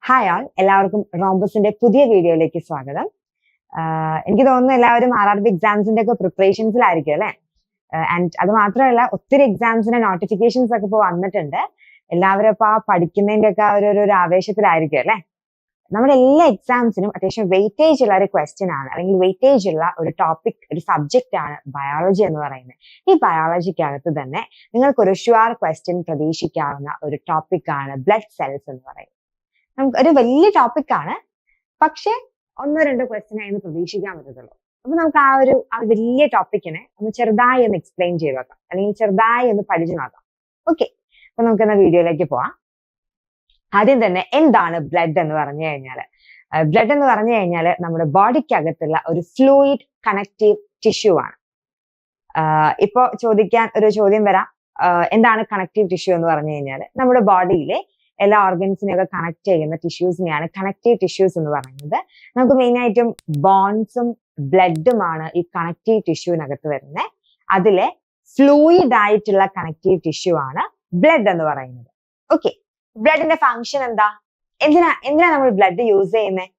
Hi ആൾ, എല്ലാവർക്കും റോംബസിന്റെ പുതിയ വീഡിയോയിലേക്ക് സ്വാഗതം. എനിക്ക് തോന്നുന്നു എല്ലാവരും RRB എക്സാംസിന്റെ ഒക്കെ പ്രിപ്പറേഷൻസിലായിരിക്കും അല്ലെ. ആൻഡ് അത് മാത്രമല്ല, ഒത്തിരി എക്സാംസിന്റെ നോട്ടിഫിക്കേഷൻസ് ഒക്കെ ഇപ്പോൾ വന്നിട്ടുണ്ട്. എല്ലാവരും ഇപ്പൊ ആ പഠിക്കുന്നതിന്റെ ഒക്കെ ഒരു ആവേശത്തിലായിരിക്കും അല്ലെ. നമ്മുടെ എല്ലാ എക്സാംസിനും അത്യാവശ്യം വെയിറ്റേജ് ഉള്ള ഒരു ക്വസ്റ്റ്യൻ ആണ്, അല്ലെങ്കിൽ വെയിറ്റേജ് ഉള്ള ഒരു ടോപ്പിക്, ഒരു സബ്ജക്റ്റ് ആണ് ബയോളജി എന്ന് പറയുന്നത്. ഈ ബയോളജിക്കകത്ത് തന്നെ നിങ്ങൾക്കൊരു ഷുവർ ക്വസ്റ്റ്യൻ പ്രതീക്ഷിക്കാവുന്ന ഒരു ടോപ്പിക് ആണ് ബ്ലഡ് സെൽസ് എന്ന് പറയുന്നത്. നമുക്ക് ഒരു വലിയ ടോപ്പിക് ആണ്, പക്ഷെ ഒന്നോ രണ്ടോ ക്വസ്റ്റ്യൻ ആയിരുന്നു പ്രതീക്ഷിക്കാൻ പറ്റത്തുള്ളൂ. അപ്പൊ നമുക്ക് ആ വലിയ ടോപ്പിക്കിനെ ഒന്ന് ചെറുതായി ഒന്ന് എക്സ്പ്ലെയിൻ ചെയ്ത് നോക്കാം, അല്ലെങ്കിൽ ചെറുതായി ഒന്ന് പഠിച്ചു നോക്കാം. ഓക്കെ, അപ്പൊ നമുക്ക് എന്നാ വീഡിയോയിലേക്ക് പോവാം. ആദ്യം തന്നെ എന്താണ് ബ്ലഡ് എന്ന് പറഞ്ഞു കഴിഞ്ഞാല്, ബ്ലഡ് എന്ന് പറഞ്ഞു കഴിഞ്ഞാൽ നമ്മുടെ ബോഡിക്കകത്തുള്ള ഒരു ഫ്ലൂയിഡ് കണക്റ്റീവ് ടിഷ്യൂ ആണ്. ഇപ്പൊ ചോദിക്കാൻ ഒരു ചോദ്യം വരാം, എന്താണ് കണക്റ്റീവ് ടിഷ്യൂ എന്ന് പറഞ്ഞു കഴിഞ്ഞാൽ നമ്മുടെ ബോഡിയിലെ എല്ലാ ഓർഗൻസിനെയൊക്കെ കണക്ട് ചെയ്യുന്ന ടിഷ്യൂസിനെയാണ് കണക്റ്റീവ് ടിഷ്യൂസ് എന്ന് പറയുന്നത്. നമുക്ക് മെയിൻ ആയിട്ടും ബോൺസും ബ്ലഡുമാണ് ഈ കണക്റ്റീവ് ടിഷ്യൂവിനകത്ത് വരുന്നത്. അതിലെ ഫ്ലൂയിഡ് ആയിട്ടുള്ള കണക്റ്റീവ് ടിഷ്യൂ ആണ് ബ്ലഡ് എന്ന് പറയുന്നത്. ഓക്കെ, ബ്ലഡിന്റെ ഫംഗ്ഷൻ എന്താ? എന്തിനാ നമ്മൾ ബ്ലഡ് യൂസ് ചെയ്യുന്നത്?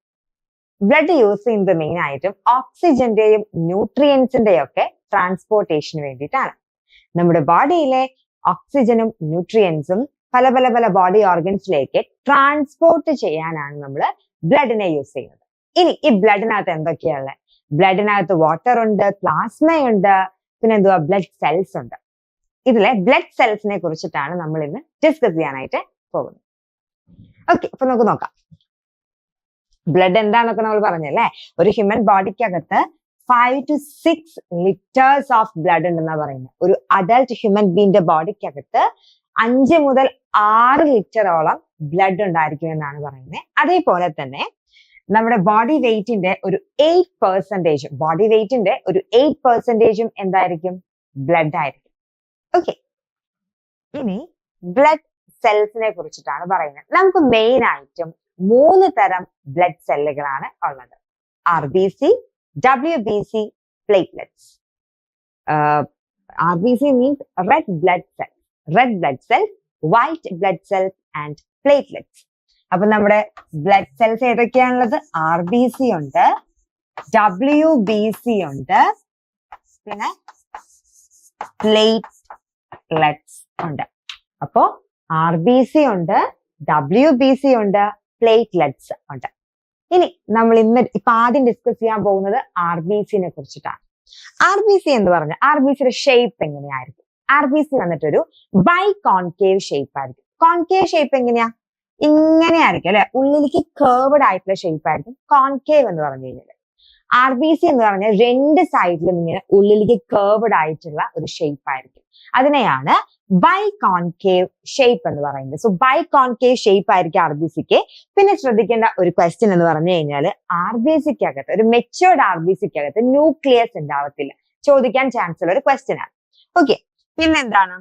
ബ്ലഡ് യൂസ് ചെയ്യുന്നത് മെയിൻ ആയിട്ടും ഓക്സിജന്റെയും ന്യൂട്രിയൻസിന്റെയും ഒക്കെ ട്രാൻസ്പോർട്ടേഷന് വേണ്ടിയിട്ടാണ്. നമ്മുടെ ബോഡിയിലെ ഓക്സിജനും ന്യൂട്രിയൻസും പല പല പല ബോഡി ഓർഗൻസിലേക്ക് ട്രാൻസ്പോർട്ട് ചെയ്യാനാണ് നമ്മൾ ബ്ലഡിനെ യൂസ് ചെയ്യുന്നത്. ഇനി ഈ ബ്ലഡിനകത്ത് എന്തൊക്കെയാണുള്ളത്? ബ്ലഡിനകത്ത് വാട്ടർ ഉണ്ട്, പ്ലാസ്മയുണ്ട്, പിന്നെ എന്തുവാ, ബ്ലഡ് സെൽസ് ഉണ്ട്. ഇതിലെ ബ്ലഡ് സെൽസിനെ കുറിച്ചിട്ടാണ് നമ്മൾ ഇന്ന് ഡിസ്കസ് ചെയ്യാനായിട്ട് പോകുന്നത്. ഓക്കെ, അപ്പൊ നമുക്ക് നോക്കാം ബ്ലഡ് എന്താന്നൊക്കെ നമ്മൾ പറഞ്ഞല്ലേ. ഒരു ഹ്യൂമൻ ബോഡിക്കകത്ത് 5 to 6 liters ഓഫ് ബ്ലഡ് ഉണ്ടെന്നാ പറയുന്നത്. ഒരു അഡൽട്ട് ഹ്യൂമൻ ബീന്റെ ബോഡിക്കകത്ത് 5 മുതൽ 6 ലിറ്ററോളം ബ്ലഡ് ഉണ്ടായിരിക്കും എന്നാണ് പറയുന്നത്. അതേപോലെ തന്നെ നമ്മുടെ ബോഡി വെയിറ്റിന്റെ ഒരു 8%, ബോഡി വെയിറ്റിന്റെ ഒരു 8% എന്തായിരിക്കും? ബ്ലഡ് ആയിരിക്കും. ഓക്കെ, ഇനി ബ്ലഡ് സെൽസിനെ കുറിച്ചിട്ടാണ് പറയുന്നത്. നമുക്ക് മെയിൻ ആയിട്ടും 3 തരം ബ്ലഡ് സെല്ലുകളാണ് ഉള്ളത്: RBC, WBC, platelets. RBC means red blood cell, red blood cells, white blood cells and platelets. അപ്പൊ നമ്മുടെ ബ്ലഡ് സെൽസ് ഏതൊക്കെയാണുള്ളത്? RBC ഉണ്ട്, WBC ഉണ്ട്, പിന്നെ പ്ലേറ്റ്ലെറ്റ്സ് ഉണ്ട്. അപ്പോ RBC ഉണ്ട്, WBC ഉണ്ട്, പ്ലേറ്റ്ലെറ്റ്സ് ഉണ്ട്. ഇനി നമ്മൾ ഇപ്പൊ ആദ്യം ഡിസ്കസ് ചെയ്യാൻ പോകുന്നത് RBCനെ കുറിച്ചിട്ടാണ്. RBC എന്ന് പറഞ്ഞാൽ RBCയുടെ ഷേപ്പ് എങ്ങനെയായിരിക്കും? RBC വന്നിട്ടൊരു ബൈകോൺകേവ് ഷേപ്പ് ആയിരിക്കും. കോൺകേവ് ഷേപ്പ് എങ്ങനെയാ? ഇങ്ങനെയായിരിക്കും അല്ലെ, ഉള്ളിലേക്ക് കേർവ്ഡ് ആയിട്ടുള്ള ഷേപ്പ് ആയിരിക്കും കോൺകേവ് എന്ന് പറഞ്ഞു കഴിഞ്ഞാൽ. RBC എന്ന് പറഞ്ഞാൽ 2 സൈഡിലും ഇങ്ങനെ ഉള്ളിലേക്ക് കേർവ്ഡ് ആയിട്ടുള്ള ഒരു ഷേപ്പ് ആയിരിക്കും. അതിനെയാണ് ബൈകോൺകേവ് ഷേപ്പ് എന്ന് പറയുന്നത്. സോ ബൈകോൺകേവ് ഷേപ്പ് ആയിരിക്കും RBCക്ക്. പിന്നെ ശ്രദ്ധിക്കേണ്ട ഒരു ക്വസ്റ്റ്യൻ എന്ന് പറഞ്ഞു കഴിഞ്ഞാൽ, RBCക്കകത്ത്, ഒരു മെച്ചുവേർഡ് RBCക്കകത്ത് ന്യൂക്ലിയസ് ഉണ്ടാവത്തില്ല. ചോദിക്കാൻ ചാൻസ് ഉള്ള ഒരു ക്വസ്റ്റ്യൻ ആണ്. ഓക്കെ, പിന്നെന്താണ്?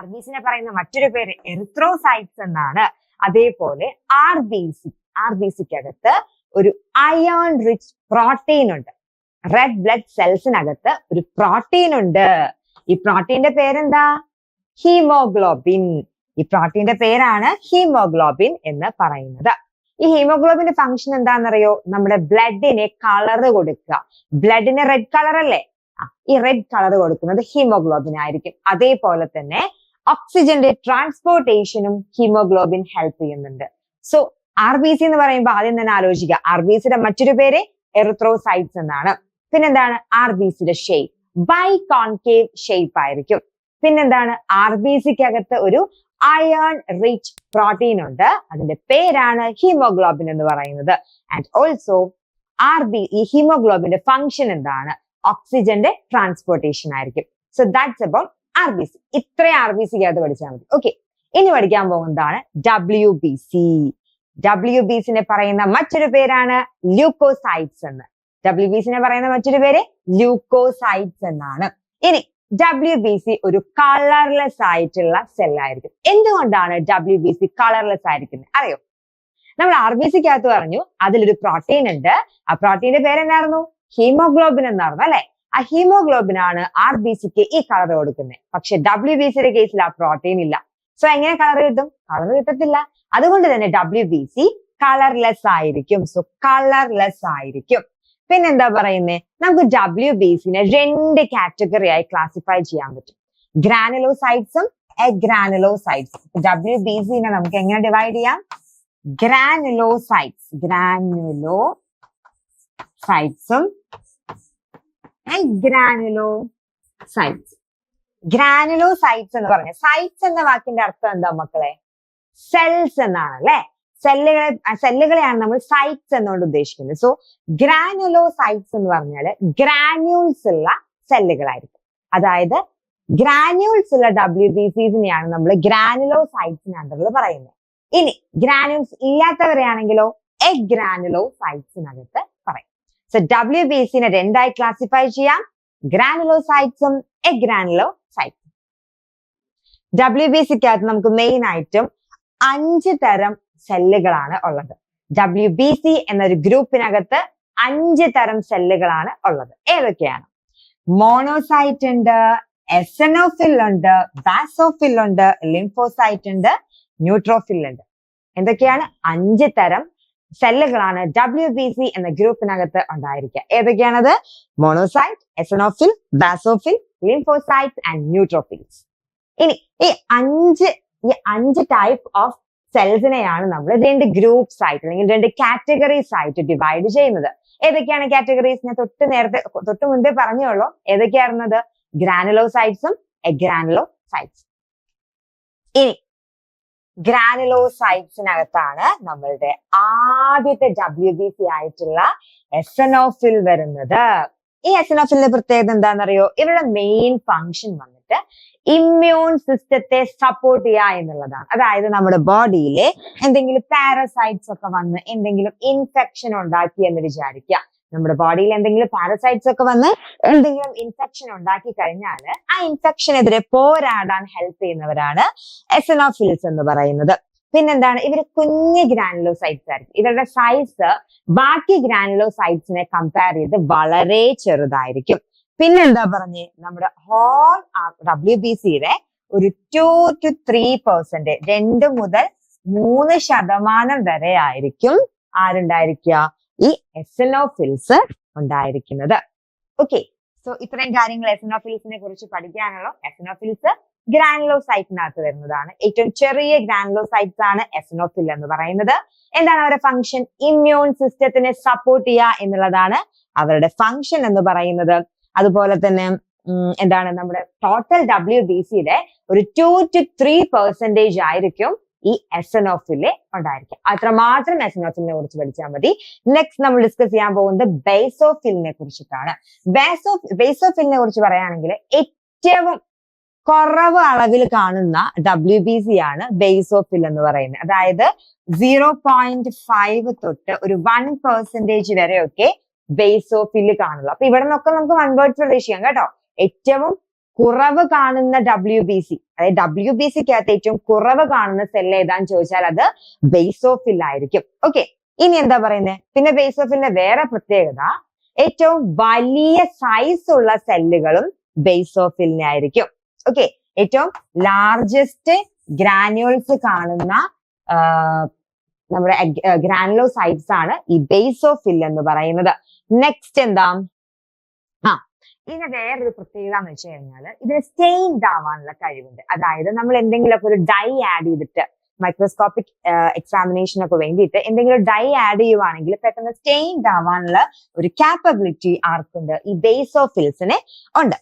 RBCനെ പറയുന്ന മറ്റൊരു പേര് എറിത്രോസൈറ്റ്സ് എന്നാണ്. അതേപോലെ RBCക്കകത്ത് ഒരു അയൺ റിച്ച് പ്രോട്ടീൻ ഉണ്ട്. റെഡ് ബ്ലഡ് സെൽസിനകത്ത് ഒരു പ്രോട്ടീൻ ഉണ്ട്. ഈ പ്രോട്ടീന്റെ പേരെന്താ? ഹീമോഗ്ലോബിൻ. ഈ പ്രോട്ടീന്റെ പേരാണ് ഹീമോഗ്ലോബിൻ എന്ന് പറയുന്നത്. ഈ ഹീമോഗ്ലോബിന്റെ ഫംഗ്ഷൻ എന്താണെന്നറിയോ? നമ്മുടെ ബ്ലഡിനെ കളർ കൊടുക്കുക. ബ്ലഡിന് റെഡ് കളർ അല്ലേ? ഈ റെഡ് കളർ കൊടുക്കുന്നത് ഹീമോഗ്ലോബിൻ ആയിരിക്കും. അതേപോലെ തന്നെ ഓക്സിജന്റെ ട്രാൻസ്പോർട്ടേഷനും ഹീമോഗ്ലോബിൻ ഹെൽപ്പ് ചെയ്യുന്നുണ്ട്. സോ RBC എന്ന് പറയുമ്പോൾ ആദ്യം തന്നെ ആലോചിക്കുക, RBCയുടെ മറ്റൊരു പേര് എറിത്രോസൈറ്റ്സ് എന്നാണ്. പിന്നെന്താണ്? RBCയുടെ ഷേപ്പ് ബൈകോൺകേവ് ഷേപ്പ് ആയിരിക്കും. പിന്നെന്താണ്? RBCക്കകത്ത് ഒരു അയൺ റിച്ച് പ്രോട്ടീൻ ഉണ്ട്. അതിന്റെ പേരാണ് ഹീമോഗ്ലോബിൻ എന്ന് പറയുന്നത്. ആൻഡ് ഓൾസോ ഈ ഹീമോഗ്ലോബിന്റെ ഫംഗ്ഷൻ എന്താണ്? ഓക്സിജന്റെ ട്രാൻസ്പോർട്ടേഷൻ ആയിരിക്കും. So that's about RBC. ഇത്രയും RBCക്കകത്ത് പഠിച്ചാൽ മതി. ഓക്കെ, ഇനി പഠിക്കാൻ പോകുന്നതാണ് WBC. WBCനെ പറയുന്ന മറ്റൊരു പേരാണ് ല്യൂക്കോസൈറ്റ്സ് എന്ന്. WBCനെ പറയുന്ന മറ്റൊരു പേര് ല്യൂക്കോസൈറ്റ്സ് എന്നാണ്. ഇനി WBC ഒരു കളർലെസ് ആയിട്ടുള്ള സെല്ലായിരിക്കും. എന്തുകൊണ്ടാണ് WBC കളർലെസ് ആയിരിക്കുന്നത് അറിയോ? നമ്മൾ RBCക്കകത്ത് പറഞ്ഞു അതിലൊരു പ്രോട്ടീൻ ഉണ്ട്. ആ പ്രോട്ടീന്റെ പേരെന്തായിരുന്നു? ഹീമോഗ്ലോബിൻ എന്നായിരുന്നു അല്ലെ. ആ ഹീമോഗ്ലോബിൻ ആണ് RBCക്ക് ഈ കളർ കൊടുക്കുന്നത്. പക്ഷെ WBCയുടെ കേസിൽ ആ പ്രോട്ടീൻ ഇല്ല. സോ എങ്ങനെ കളർ കിട്ടും? കളർ കിട്ടത്തില്ല. അതുകൊണ്ട് തന്നെ WBC കളർലെസ് ആയിരിക്കും. സോ കളർലെസ് ആയിരിക്കും. പിന്നെന്താ പറയുന്നേ, നമുക്ക് WBCനെ 2 കാറ്റഗറി ആയി ക്ലാസിഫൈ ചെയ്യാൻ പറ്റും. ഗ്രാനുലോസൈറ്റ്സും എഗ്രാനുലോസൈറ്റ്സും. WBCനെ നമുക്ക് എങ്ങനെ ഡിവൈഡ് ചെയ്യാം? ഗ്രാനുലോസൈറ്റ്സും എഗ്രാനുലോസൈറ്റ്സ്. ഗ്രാനുലോസൈറ്റ്സ് എന്ന് പറഞ്ഞ സൈറ്റ്സ് എന്ന വാക്കിന്റെ അർത്ഥം എന്താ മക്കളെ? സെൽസ് എന്നാണ് അല്ലെ. സെല്ലുകളെയാണ് നമ്മൾ സൈറ്റ്സ് എന്നുകൊണ്ട് ഉദ്ദേശിക്കുന്നത്. സോ ഗ്രാനുലോസൈറ്റ്സ് എന്ന് പറഞ്ഞാൽ ഗ്രാന്യൂൾസ് ഉള്ള സെല്ലുകളായിരിക്കും. അതായത് ഗ്രാന്യൂൾസ് ഉള്ള WBCസിനെയാണ് നമ്മൾ ഗ്രാനുലോസൈറ്റ്സിന് അണ്ടറിൽ പറയുന്നത്. ഇനി ഗ്രാന്യൂൾസ് ഇല്ലാത്തവരെയാണെങ്കിലോ എഗ്രാനുലോസൈറ്റ്സിനകത്ത് പറയും. സോ WBCനെ 2 ആയി ക്ലാസിഫൈ ചെയ്യാം, ഗ്രാനുലോസൈറ്റ്സും എഗ്രാനുലോസൈറ്റ്സും. WBCക്കകത്ത് നമുക്ക് മെയിൻ ആയിട്ടും 5 തരം സെല്ലുകളാണ് ഉള്ളത്. WBC എന്നൊരു ഗ്രൂപ്പിനകത്ത് 5 തരം സെല്ലുകളാണ് ഉള്ളത്. ഏതൊക്കെയാണ്? മോണോസൈറ്റ് ഉണ്ട്, എസനോഫിൽ ഉണ്ട്, ബാസോഫിൽ ഉണ്ട്, ലിംഫോസൈറ്റ് ഉണ്ട്, ന്യൂട്രോഫിൽ ഉണ്ട്. എന്തൊക്കെയാണ്? 5 തരം സെല്ലുകളാണ് WBC എന്ന ഗ്രൂപ്പിനകത്ത് ഉണ്ടായിരിക്കുക. ഏതൊക്കെയാണത്? Monocyte, eosinophil, basophil, lymphocytes and neutrophils. ഇനി ഈ 5 ടൈപ്പ് ഓഫ് സെൽസിനെയാണ് നമ്മൾ 2 ഗ്രൂപ്പ്സ് ആയിട്ട് അല്ലെങ്കിൽ 2 കാറ്റഗറീസ് ആയിട്ട് ഡിവൈഡ് ചെയ്യുന്നത്. ഏതൊക്കെയാണ് കാറ്റഗറീസ്? ഞാൻ തൊട്ട് മുൻപേ പറഞ്ഞോളൂ. ഏതൊക്കെയായിരുന്നത്? ഗ്രാനുലോസൈറ്റ്സും എഗ്രാനുലോസൈറ്റ്സും. ഇനി ഗ്രാനുലോസൈറ്റ്സിനകത്താണ് നമ്മളുടെ ആദ്യത്തെ WBC ആയിട്ടുള്ള എസനോഫിൽ വരുന്നത്. ഈ എസനോഫിലിന്റെ പ്രത്യേകത എന്താണെന്നറിയോ? ഇവരുടെ മെയിൻ ഫങ്ഷൻ വന്നിട്ട് ഇമ്മ്യൂൺ സിസ്റ്റത്തെ സപ്പോർട്ട് ചെയ്യുക എന്നുള്ളതാണ്. അതായത് നമ്മുടെ ബോഡിയിലെ എന്തെങ്കിലും പാരസൈറ്റ്സ് ഒക്കെ വന്ന് എന്തെങ്കിലും ഇൻഫെക്ഷൻ ഉണ്ടാക്കി എന്ന് വിചാരിക്കുക. നമ്മുടെ ബോഡിയിൽ എന്തെങ്കിലും പാരസൈറ്റ്സ് ഒക്കെ വന്ന് എന്തെങ്കിലും ഇൻഫെക്ഷൻ ഉണ്ടാക്കി കഴിഞ്ഞാൽ ആ ഇൻഫെക്ഷനെതിരെ പോരാടാൻ ഹെൽപ്പ് ചെയ്യുന്നവരാണ് എസനോഫിൽസ് എന്ന് പറയുന്നത്. പിന്നെന്താണ്? ഇവര് കുഞ്ഞ് ഗ്രാനുലോസൈറ്റ്സ് ആയിരിക്കും. ഇവരുടെ സൈസ് ബാക്കി ഗ്രാനുലോസൈറ്റ്സിനെ കമ്പയർ ചെയ്ത് വളരെ ചെറുതായിരിക്കും. പിന്നെന്താ പറഞ്ഞേ? നമ്മുടെ ഹോൾ WBCയുടെ ഒരു 2 to 3%, 2 മുതൽ 3% വരെ ആയിരിക്കും ആരുണ്ടായിരിക്കുക? ഈ എസനോഫിൽസ് ഉണ്ടായിരിക്കുന്നത്. ഓക്കെ, സോ ഇത്രയും കാര്യങ്ങൾ എസനോഫിൽസിനെ കുറിച്ച് പഠിക്കാനുള്ളൂ. എസനോഫിൽസ് ഗ്രാനുലോസൈറ്റിനകത്ത് വരുന്നതാണ്. ഏറ്റവും ചെറിയ ഗ്രാനുലോസൈറ്റ്സ് ആണ് എസനോഫിൽ എന്ന് പറയുന്നത്. എന്താണ് അവരുടെ ഫംഗ്ഷൻ? ഇമ്മ്യൂൺ സിസ്റ്റത്തിനെ സപ്പോർട്ട് ചെയ്യുക എന്നുള്ളതാണ് അവരുടെ ഫംഗ്ഷൻ എന്ന് പറയുന്നത്. അതുപോലെ തന്നെ എന്താണ്, നമ്മുടെ ടോട്ടൽ WBCയുടെ ഒരു 2 to 3% ആയിരിക്കും ഈ എസനോഫിലെ ഉണ്ടായിരിക്കും. അത്രമാത്രം എസനോഫിലിനെ കുറിച്ച് പഠിച്ചാൽ മതി. നെക്സ്റ്റ് നമ്മൾ ഡിസ്കസ് ചെയ്യാൻ പോകുന്നത് ബേസോഫിലിനെ കുറിച്ചിട്ടാണ്. ബേസോഫിലിനെ കുറിച്ച് പറയുകയാണെങ്കിൽ ഏറ്റവും കുറവ് അളവിൽ കാണുന്ന WBC ആണ് ബേസോഫിൽ എന്ന് പറയുന്നത്. അതായത് 0.5 തൊട്ട് ഒരു 1% വരെയൊക്കെ ബേസോഫിൽ കാണുള്ളൂ. അപ്പൊ ഇവിടെ നിന്നൊക്കെ നമുക്ക് കൺവേർട്ട് പ്രതീക്ഷിക്കാം കേട്ടോ. ഏറ്റവും കുറവ് കാണുന്ന WBC, അതായത് WBCക്കകത്ത് ഏറ്റവും കുറവ് കാണുന്ന സെൽ ഏതാന്ന് ചോദിച്ചാൽ അത് ബേസോഫിൽ ആയിരിക്കും. ഓക്കെ, ഇനി എന്താ പറയുന്നത്? പിന്നെ ബേസോഫിലിന്റെ വേറെ പ്രത്യേകത, ഏറ്റവും വലിയ സൈസ് ഉള്ള സെല്ലുകളും ബേസോഫിലിനെ ആയിരിക്കും. ഓക്കെ, ഏറ്റവും ലാർജസ്റ്റ് ഗ്രാനുൾസ് കാണുന്ന നമ്മുടെ ഗ്രാനുലോസൈറ്റ്സ് ആണ് ഈ ബേസോഫിൽ എന്ന് പറയുന്നത്. നെക്സ്റ്റ് എന്താ? ഇതിന് വേറൊരു പ്രത്യേകത എന്ന് വെച്ച് കഴിഞ്ഞാൽ ഇതിന് സ്റ്റെയിൻഡ് ആവാനുള്ള കഴിവുണ്ട്. അതായത് നമ്മൾ എന്തെങ്കിലുമൊക്കെ ഒരു ഡൈ ആഡ് ചെയ്തിട്ട് മൈക്രോസ്കോപ്പിക് എക്സാമിനേഷൻ ഒക്കെ വേണ്ടിയിട്ട് എന്തെങ്കിലും ഡൈ ആഡ് ചെയ്യുവാണെങ്കിൽ പെട്ടെന്ന് സ്റ്റെയിൻഡ് ആവാനുള്ള ഒരു കാപ്പബിലിറ്റി ആർക്കുണ്ട്? ഈ ബേസോഫിൽസിന് ഉണ്ട്.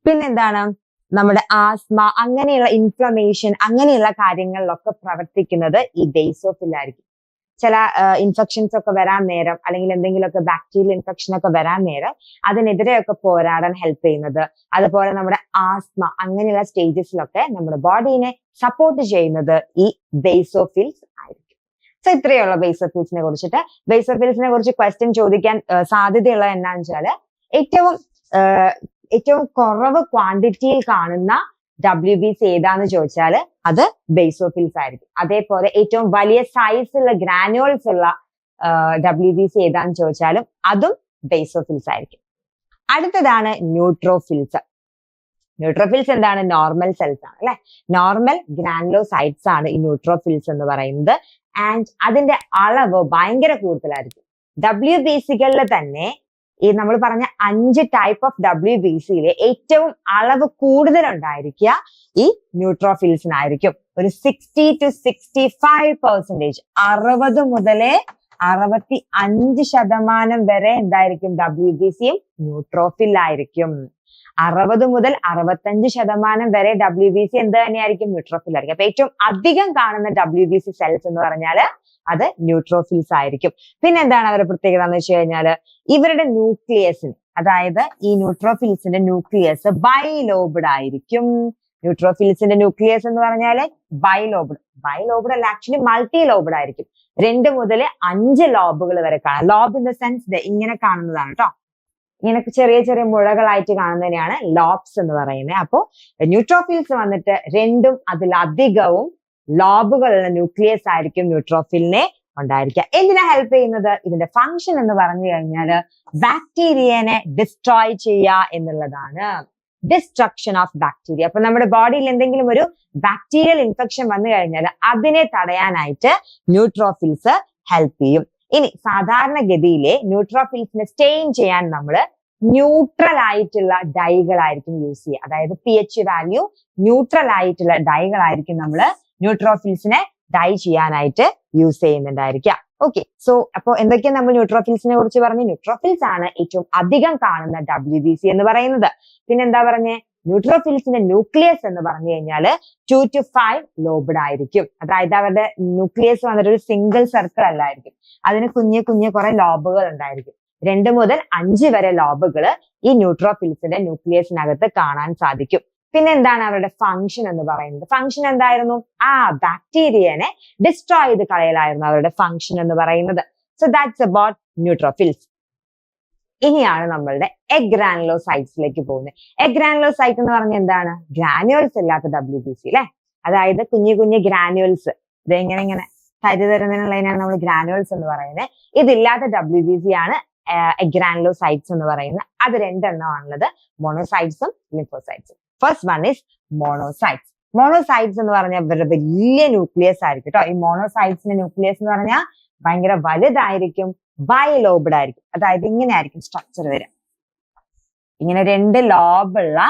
പിന്നെന്താണ്? നമ്മുടെ ആസ്മ, അങ്ങനെയുള്ള ഇൻഫ്ലമേഷൻ, അങ്ങനെയുള്ള കാര്യങ്ങളിലൊക്കെ പ്രവർത്തിക്കുന്നത് ഈ ബേസോഫിൽ ആയിരിക്കും. ചില ഇൻഫെക്ഷൻസ് ഒക്കെ വരാൻ നേരം, അല്ലെങ്കിൽ എന്തെങ്കിലുമൊക്കെ ബാക്ടീരിയൽ ഇൻഫെക്ഷൻ ഒക്കെ വരാൻ നേരം അതിനെതിരെയൊക്കെ പോരാടാൻ ഹെൽപ്പ് ചെയ്യുന്നത്. അതുപോലെ നമ്മുടെ ആസ്മ, അങ്ങനെയുള്ള സ്റ്റേജസിലൊക്കെ നമ്മുടെ ബോഡീനെ സപ്പോർട്ട് ചെയ്യുന്നത് ഈ ബേസോഫിൽസ് ആയിരിക്കും. സോ ഇത്രയുള്ള ബേസോഫിൽസിനെ കുറിച്ചിട്ട്. ബേസോഫിൽസിനെ കുറിച്ച് ക്വസ്റ്റ്യൻ ചോദിക്കാൻ സാധ്യതയുള്ളത് എന്താണെന്ന് വെച്ചാല് ഏറ്റവും കുറവ് ക്വാണ്ടിറ്റിയിൽ കാണുന്ന WBC ഏതാന്ന് ചോദിച്ചാൽ അത് ബേസോഫിൽസ് ആയിരിക്കും. അതേപോലെ ഏറ്റവും വലിയ സൈസ് ഉള്ള ഗ്രാനുവൽസ് ഉള്ള WBC ഏതാന്ന് ചോദിച്ചാലും അതും ബേസോഫിൽസ് ആയിരിക്കും. അടുത്തതാണ് ന്യൂട്രോഫിൽസ്. ന്യൂട്രോഫിൽസ് എന്താണ്? നോർമൽ സെൽസ് ആണ് അല്ലെ. നോർമൽ ഗ്രാനുലോസൈറ്റ്സ് ആണ് ഈ ന്യൂട്രോഫിൽസ് എന്ന് പറയുന്നത്. ആൻഡ് അതിന്റെ അളവ് ഭയങ്കര കൂടുതലായിരിക്കും. WBCകളിൽ തന്നെ ഈ നമ്മൾ പറഞ്ഞ 5 ടൈപ്പ് ഓഫ് WBCയിലെ ഏറ്റവും അളവ് കൂടുതൽ ഉണ്ടായിരിക്കുക ഈ ന്യൂട്രോഫിൽസിനായിരിക്കും. ഒരു 60-65%, 60 മുതലേ 65% വരെ എന്തായിരിക്കും WBCയും ന്യൂട്രോഫിൽ ആയിരിക്കും. 60 മുതൽ 65% വരെ WBC എന്ത് തന്നെയായിരിക്കും? ന്യൂട്രോഫിൽ ആയിരിക്കും. അപ്പൊ ഏറ്റവും അധികം കാണുന്ന WBC സെൽസ് എന്ന് പറഞ്ഞാല് അത് ന്യൂട്രോഫിൽസ് ആയിരിക്കും. പിന്നെ എന്താണ് അവരുടെ പ്രത്യേകത എന്ന് വെച്ച് കഴിഞ്ഞാല് ഇവരുടെ ന്യൂക്ലിയസിന്, അതായത് ഈ ന്യൂട്രോഫിൽസിന്റെ ന്യൂക്ലിയസ് ബൈലോബ്ഡ് ആയിരിക്കും. ന്യൂട്രോഫിൽസിന്റെ ന്യൂക്ലിയസ് എന്ന് പറഞ്ഞാല് ബൈലോബ്ഡ് അല്ല, ആക്ച്വലി മൾട്ടി ലോബ്ഡ് ആയിരിക്കും. 2 മുതൽ 5 ലോബുകൾ വരെ കാണാം. ലോബ് ഇൻ ദ സെൻസ് ഇങ്ങനെ കാണുന്നതാണ് കേട്ടോ. ഇങ്ങനെ ചെറിയ ചെറിയ മുഴകളായിട്ട് കാണുന്നതിനെയാണ് ലോബ്സ് എന്ന് പറയുന്നത്. അപ്പോ ന്യൂട്രോഫിൽസ് വന്നിട്ട് 2ഉം അതിലധികവും ലോബുകളുള്ള ന്യൂക്ലിയസ് ആയിരിക്കും ന്യൂട്രോഫിലിനെ ഉണ്ടായിരിക്കുക. എന്തിനാ ഹെൽപ്പ് ചെയ്യുന്നത്? ഇതിന്റെ ഫംഗ്ഷൻ എന്ന് പറഞ്ഞു കഴിഞ്ഞാല് ബാക്ടീരിയനെ ഡിസ്ട്രോയ് ചെയ്യുക എന്നുള്ളതാണ്. Destruction of bacteria. അപ്പൊ നമ്മുടെ ബോഡിയിൽ എന്തെങ്കിലും ഒരു ബാക്ടീരിയൽ ഇൻഫെക്ഷൻ വന്നു കഴിഞ്ഞാൽ അതിനെ തടയാനായിട്ട് ന്യൂട്രോഫിൽസ് ഹെൽപ്പ് ചെയ്യും. ഇനി സാധാരണഗതിയിലെ ന്യൂട്രോഫിൽസിനെ സ്റ്റെയിൻ ചെയ്യാൻ നമ്മൾ ന്യൂട്രൽ ആയിട്ടുള്ള ഡൈകളായിരിക്കും യൂസ് ചെയ്യുക. അതായത് pH വാല്യൂ ന്യൂട്രൽ ആയിട്ടുള്ള ഡൈകളായിരിക്കും നമ്മൾ ന്യൂട്രോഫിൽസിനെ ഡൈ ചെയ്യാനായിട്ട് യൂസ് ചെയ്യുന്നുണ്ടായിരിക്കുക. ഓക്കെ, സോ അപ്പൊ എന്തൊക്കെയാണ് നമ്മൾ ന്യൂട്രോഫിൽസിനെ കുറിച്ച് പറഞ്ഞു? ന്യൂട്രോഫിൽസ് ആണ് ഏറ്റവും അധികം കാണുന്ന WBC എന്ന് പറയുന്നത്. പിന്നെ എന്താ പറഞ്ഞേ? ന്യൂട്രോഫിൽസിന്റെ ന്യൂക്ലിയസ് എന്ന് പറഞ്ഞു കഴിഞ്ഞാൽ 2 to 5 ലോബ്ഡ് ആയിരിക്കും. അതായത് അവരുടെ ന്യൂക്ലിയസ് വന്നിട്ട് ഒരു സിംഗിൾ സർക്കിൾ അല്ലായിരിക്കും. അതിന് കുഞ്ഞു കുറെ ലോബുകൾ ഉണ്ടായിരിക്കും. 2 മുതൽ 5 വരെ ലോബുകൾ ഈ ന്യൂട്രോഫിൽസിന്റെ ന്യൂക്ലിയസിനകത്ത് കാണാൻ സാധിക്കും. പിന്നെ എന്താണ് അവരുടെ ഫംഗ്ഷൻ എന്ന് പറയുന്നത്? ഫംഗ്ഷൻ എന്തായിരുന്നു? ബാക്ടീരിയനെ ഡിസ്ട്രോയ് ചെയ്ത് കളയലായിരുന്നു അവരുടെ ഫംഗ്ഷൻ എന്ന് പറയുന്നത്. So that's about neutrophils. ഇനിയാണ് നമ്മളുടെ എഗ് ഗ്രാനുലോസൈറ്റ്സിലേക്ക് പോകുന്നത്. എഗ് ഗ്രാനുലോസൈറ്റ് എന്ന് പറഞ്ഞാൽ എന്താണ്? ഗ്രാനുവൽസ് ഇല്ലാത്ത WBC അല്ലെ. അതായത് കുഞ്ഞു ഗ്രാനുവൽസ് ഇങ്ങനെ തരുതരുന്നതിനുള്ളതിനാണ് നമ്മൾ ഗ്രാനുവൽസ് എന്ന് പറയുന്നത്. ഇതില്ലാത്ത WBC ആണ് എഗ് ഗ്രാനുലോസൈറ്റ്സ് എന്ന് പറയുന്നത്. അത് 2 എണ്ണമാണുള്ളത്, മോണോസൈറ്റ്സും ലിംഫോസൈറ്റ്സും. First one is monocytes. Monocytes എന്ന് പറഞ്ഞാൽ വലിയ ന്യൂക്ലിയസ് ആയിരിക്കും കേട്ടോ. ഈ മോണോസൈറ്റ്സിന്റെ ന്യൂക്ലിയസ് എന്ന് പറഞ്ഞാൽ ഭയങ്കര വലുതായിരിക്കും, ബൈലോബ്ഡ് ആയിരിക്കും. അതായത് ഇങ്ങനെ ആയിരിക്കും സ്ട്രക്ചർ വരിക. ഇങ്ങനെ 2 ലോബുള്ള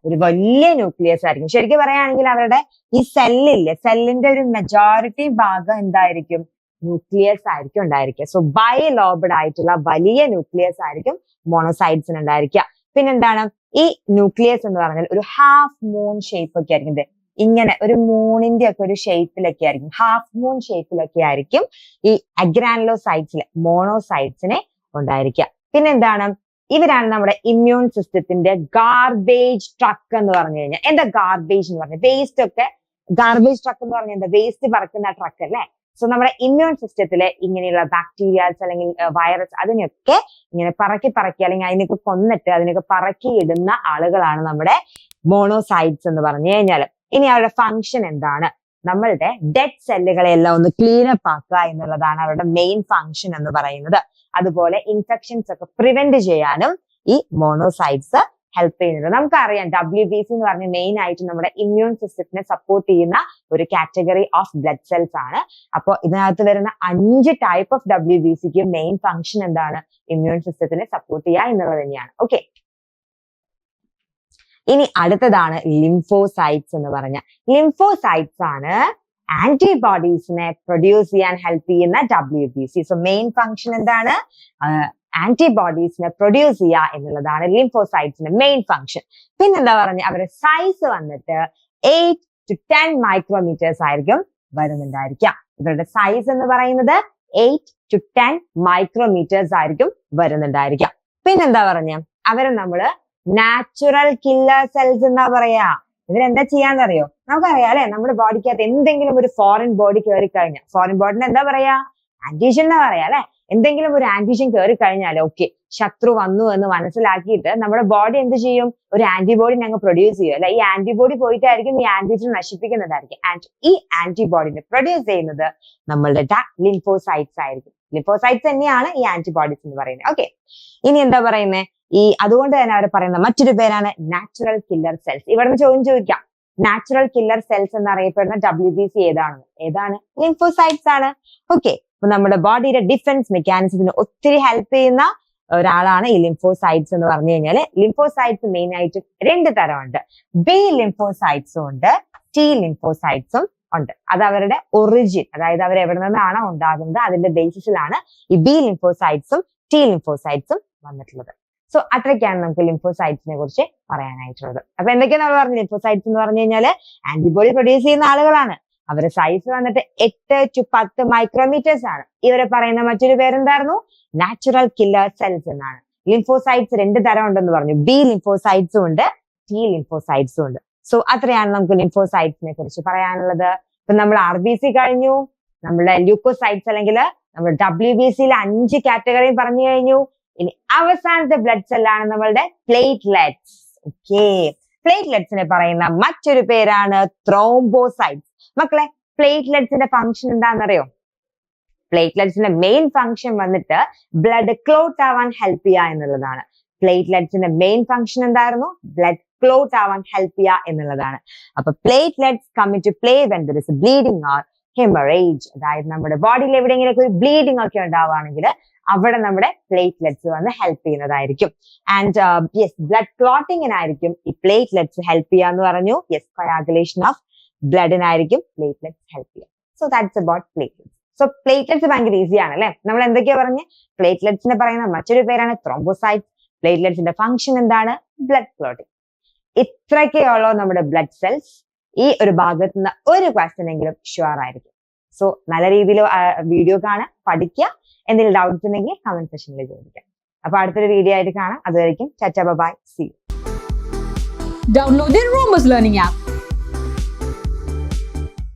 ഒരു വലിയ ന്യൂക്ലിയസ് ആയിരിക്കും. ശരിക്കും പറയുകയാണെങ്കിൽ അവരുടെ ഈ സെല്ലിന്റെ ഒരു മെജോറിറ്റി ഭാഗം എന്തായിരിക്കും? ന്യൂക്ലിയസ് ആയിരിക്കും ഉണ്ടായിരിക്കുക. സോ ബൈലോബ്ഡ് ആയിട്ടുള്ള വലിയ ന്യൂക്ലിയസ് ആയിരിക്കും മോണോസൈറ്റ്സിന് ഉണ്ടായിരിക്കുക. പിന്നെന്താണ്? ഈ ന്യൂക്ലിയസ് എന്ന് പറഞ്ഞാൽ ഒരു ഹാഫ് മൂൺ ഷേപ്പ് ഒക്കെ ആയിരിക്കും. ഇങ്ങനെ ഒരു മൂണിന്റെ ഒക്കെ ഒരു ഷേപ്പിലൊക്കെ ആയിരിക്കും, ഹാഫ് മൂൺ ഷേപ്പിലൊക്കെ ആയിരിക്കും ഈ അഗ്രാനുലോസൈറ്റ്സിലെ മോണോസൈറ്റ്സിനെ ഉണ്ടായിരിക്കുക. പിന്നെന്താണ്? ഇവരാണ് നമ്മുടെ ഇമ്മ്യൂൺ സിസ്റ്റത്തിന്റെ ഗാർബേജ് ട്രക്ക് എന്ന് പറഞ്ഞു കഴിഞ്ഞാൽ. എന്താ ഗാർബേജ് എന്ന് പറഞ്ഞാൽ? വേസ്റ്റ് ഒക്കെ. ഗാർബേജ് ട്രക്ക് എന്ന് പറഞ്ഞാൽ എന്താ? വേസ്റ്റ് പറക്കുന്ന ട്രക്ക് അല്ലേ. സോ നമ്മുടെ ഇമ്മ്യൂൺ സിസ്റ്റത്തിലെ ഇങ്ങനെയുള്ള ബാക്ടീരിയാസ് അല്ലെങ്കിൽ വൈറസ് അതിനൊക്കെ ഇങ്ങനെ പറക്കി അല്ലെങ്കിൽ അതിനൊക്കെ കൊന്നിട്ട് അതിനൊക്കെ പറക്കി ഇടുന്ന ആളുകളാണ് നമ്മുടെ മോണോസൈറ്റ്സ് എന്ന് പറഞ്ഞു കഴിഞ്ഞാൽ. ഇനി അവരുടെ ഫംഗ്ഷൻ എന്താണ്? നമ്മളുടെ ഡെഡ് സെല്ലുകളെ എല്ലാം ഒന്ന് ക്ലീനപ്പ് ആക്കുക എന്നുള്ളതാണ് അവരുടെ മെയിൻ ഫംഗ്ഷൻ എന്ന് പറയുന്നത്. അതുപോലെ ഇൻഫെക്ഷൻസ് ഒക്കെ പ്രിവെന്റ് ചെയ്യാനും ഈ മോണോസൈറ്റ്സ് ഹെൽപ്പ് ചെയ്യുന്നത്. നമുക്കറിയാം WBC എന്ന് പറഞ്ഞ മെയിൻ ആയിട്ട് നമ്മുടെ ഇമ്മ്യൂൺ സിസ്റ്റത്തിനെ സപ്പോർട്ട് ചെയ്യുന്ന ഒരു കാറ്റഗറി ഓഫ് ബ്ലഡ് സെൽസ് ആണ്. അപ്പോൾ ഇതിനകത്ത് വരുന്ന 5 ടൈപ്പ് ഓഫ് WBCക്ക് മെയിൻ ഫംഗ്ഷൻ എന്താണ്? ഇമ്മ്യൂൺ സിസ്റ്റത്തിനെ സപ്പോർട്ട് ചെയ്യുക എന്നുള്ളത് തന്നെയാണ്. ഓക്കെ, ഇനി അടുത്തതാണ് ലിംഫോസൈറ്റ്സ് എന്ന് പറഞ്ഞ. ലിംഫോസൈറ്റ്സ് ആണ് ആന്റിബോഡീസിനെ പ്രൊഡ്യൂസ് ചെയ്യാൻ ഹെൽപ്പ് ചെയ്യുന്ന WBC. സോ മെയിൻ ഫംഗ്ഷൻ എന്താണ്? ആന്റിബോഡീസിനെ പ്രൊഡ്യൂസ് ചെയ്യുക എന്നുള്ളതാണ് ലിംഫോസൈറ്റ്സിന്റെ മെയിൻ ഫംഗ്ഷൻ. പിന്നെന്താ പറഞ്ഞ? അവരുടെ സൈസ് വന്നിട്ട് 8 to 10 മൈക്രോമീറ്റേഴ്സ് ആയിരിക്കും വരുന്നുണ്ടായിരിക്കാം. ഇവരുടെ സൈസ് എന്ന് പറയുന്നത് 8 to 10 മൈക്രോമീറ്റേഴ്സ് ആയിരിക്കും വരുന്നുണ്ടായിരിക്കാം. പിന്നെന്താ പറഞ്ഞ? അവരെ നമ്മള് നാച്ചുറൽ കില്ലർ സെൽസ് എന്നാ പറയാ. ഇവരെന്താ ചെയ്യാന്നറിയോ? നമുക്കറിയാം അല്ലെ, നമ്മുടെ ബോഡിക്കകത്ത് എന്തെങ്കിലും ഒരു ഫോറിൻ ബോഡി കയറി കഴിഞ്ഞാൽ, ഫോറിൻ ബോഡിനെ എന്താ പറയാ? ആന്റിജൻ എന്നാ പറയാ അല്ലെ. എന്തെങ്കിലും ഒരു ആന്റിജൻ കയറി കഴിഞ്ഞാൽ ഓക്കെ, ശത്രു വന്നു എന്ന് മനസ്സിലാക്കിയിട്ട് നമ്മുടെ ബോഡി എന്ത് ചെയ്യും? ഒരു ആന്റിബോഡിനെ അങ്ങ് പ്രൊഡ്യൂസ് ചെയ്യും അല്ലെ. ഈ ആന്റിബോഡി പോയിട്ടായിരിക്കും ഈ ആന്റിജൻ നശിപ്പിക്കുന്നതായിരിക്കും. ആൻഡ് ഈ ആന്റിബോഡിനെ പ്രൊഡ്യൂസ് ചെയ്യുന്നത് നമ്മളുടെ ലിംഫോസൈറ്റ്സ് ആയിരിക്കും. ലിംഫോസൈറ്റ്സ് തന്നെയാണ് ഈ ആന്റിബോഡീസ് എന്ന് പറയുന്നത്. ഓക്കെ, ഇനി എന്താ പറയുന്നത്? അതുകൊണ്ട് തന്നെ അവർ പറയുന്ന മറ്റൊരു പേരാണ് നാച്ചുറൽ കില്ലർ സെൽസ്. ഇവിടുന്ന് ചോദിക്കാം, നാച്ചുറൽ കില്ലർ സെൽസ് എന്നറിയപ്പെടുന്ന WBC ഏതാണ് ലിംഫോസൈറ്റ്സ് ആണ്. ഓക്കെ, അപ്പൊ നമ്മുടെ ബോഡിയുടെ ഡിഫൻസ് മെക്കാനിസത്തിന് ഒത്തിരി ഹെൽപ്പ് ചെയ്യുന്ന ഒരാളാണ് ഈ ലിംഫോസൈറ്റ്സ് എന്ന് പറഞ്ഞു കഴിഞ്ഞാല്. ലിംഫോസൈറ്റ്സ് മെയിൻ ആയിട്ട് 2 തരമുണ്ട്. ബി ലിംഫോസൈറ്റ്സും ഉണ്ട്, ടി ലിംഫോസൈറ്റ്സും ഉണ്ട്. അത് അവരുടെ ഒറിജിൻ, അതായത് അവർ എവിടെ നിന്നാണോ ഉണ്ടാകുന്നത് അതിന്റെ ബേസിസിലാണ് ഈ ബി ലിംഫോസൈറ്റ്സും ടി ലിംഫോസൈറ്റ്സും വന്നിട്ടുള്ളത്. സോ അത്രയ്ക്കാണ് നമുക്ക് ലിംഫോസൈറ്റ്സിനെ കുറിച്ച് പറയാനായിട്ടുള്ളത്. അപ്പൊ എന്തൊക്കെയാണ് നമ്മൾ പറഞ്ഞു? ലിംഫോസൈറ്റ്സ് എന്ന് പറഞ്ഞു കഴിഞ്ഞാല് ആന്റിബോഡി പ്രൊഡ്യൂസ് ചെയ്യുന്ന ആളുകളാണ്. അവരുടെ സൈസ് വന്നിട്ട് 8 to 10 മൈക്രോമീറ്റേഴ്സ് ആണ്. ഇവരെ പറയുന്ന മറ്റൊരു പേരെന്തായിരുന്നു? നാച്ചുറൽ കില്ലർ സെൽസ് എന്നാണ്. ലിംഫോസൈറ്റ്സ് 2 തരം ഉണ്ടെന്ന് പറഞ്ഞു. ബി ലിംഫോസൈറ്റ്സും ഉണ്ട്, ടി ലിംഫോസൈറ്റ്സും ഉണ്ട്. സോ അത്രയാണ് നമുക്ക് ലിംഫോസൈറ്റ്സിനെ കുറിച്ച് പറയാനുള്ളത്. ഇപ്പൊ നമ്മൾ RBC കഴിഞ്ഞു, നമ്മുടെ ല്യൂക്കോസൈറ്റ്സ് അല്ലെങ്കിൽ നമ്മൾ WBCയിലെ 5 കാറ്റഗറിയും പറഞ്ഞു കഴിഞ്ഞു. ഇനി അവസാനത്തെ ബ്ലഡ് സെല്ലാണ് നമ്മളുടെ പ്ലേറ്റ്ലെറ്റ്സ്. ഓക്കെ, പ്ലേറ്റ്ലെറ്റ്സിനെ പറയുന്ന മറ്റൊരു പേരാണ് ത്രോംബോസൈറ്റ്സ്. മക്കളെ, പ്ലേറ്റ്ലെറ്റ്സിന്റെ ഫംഗ്ഷൻ എന്താണെന്നറിയോ? പ്ലേറ്റ്ലെറ്റ്സിന്റെ മെയിൻ ഫംഗ്ഷൻ വന്നിട്ട് ബ്ലഡ് ക്ലോട്ട് ആവാൻ ഹെൽപ്പ് ചെയ്യുക എന്നുള്ളതാണ്. പ്ലേറ്റ്ലെറ്റ്സിന്റെ മെയിൻ ഫംഗ്ഷൻ എന്തായിരുന്നു? ബ്ലഡ് ക്ലോട്ട് ആവാൻ ഹെൽപ്പ് ചെയ്യുക എന്നുള്ളതാണ്. അപ്പൊ platelets come into play when there is bleeding or haemorrhage. അതായത് നമ്മുടെ ബോഡിയിൽ എവിടെയെങ്കിലും ഒരു ബ്ലീഡിംഗ് ഒക്കെ ഉണ്ടാവുകയാണെങ്കിൽ അവിടെ നമ്മുടെ പ്ലേറ്റ്ലെറ്റ്സ് വന്ന് ഹെൽപ്പ് ചെയ്യുന്നതായിരിക്കും. ആൻഡ് യെസ്, ബ്ലഡ് ക്ലോട്ടിങ്ങിനായിരിക്കും ഈ പ്ലേറ്റ്ലെറ്റ്സ് ഹെൽപ്പ് ചെയ്യുക എന്ന് പറഞ്ഞു. യെസ്, കൊയാഗുലേഷൻ ഓഫ് ബ്ലഡിനായിരിക്കും പ്ലേറ്റ്ലെറ്റ്സ് ഹെൽപ്പ് ചെയ്യുക. So that's about platelets. So platelets ഭയങ്കര ഈസി ആണ് അല്ലെ? നമ്മൾ എന്തൊക്കെയാ പറഞ്ഞ്? പ്ലേറ്റ്ലെറ്റ്സിനെ പറയുന്ന മറ്റൊരു പേരാണ് ത്രോംബോസൈറ്റ്സ്. പ്ലേറ്റ്ലെറ്റ്സിന്റെ ഫംഗ്ഷൻ എന്താണ്? Blood clotting. ഇത്രയൊക്കെയുള്ളൂ നമ്മുടെ ബ്ലഡ് സെൽസ്. ഈ ഒരു ഭാഗത്ത് നിന്ന് ഒരു ക്വസ്റ്റ്യൻ എങ്കിലും ഷുവർ ആയിരിക്കും. സോ നല്ല രീതിയിൽ വീഡിയോ കാണാൻ പഠിക്കുക. എന്തെങ്കിലും ഡൗട്ട്സ് ഉണ്ടെങ്കിൽ കമന്റ് സെക്ഷനിൽ ചോദിക്കാം. അപ്പൊ അടുത്തൊരു വീഡിയോ ആയിട്ട് കാണാം. അതുവരെയും tata bye, see you. Download the Rhombus Learning app.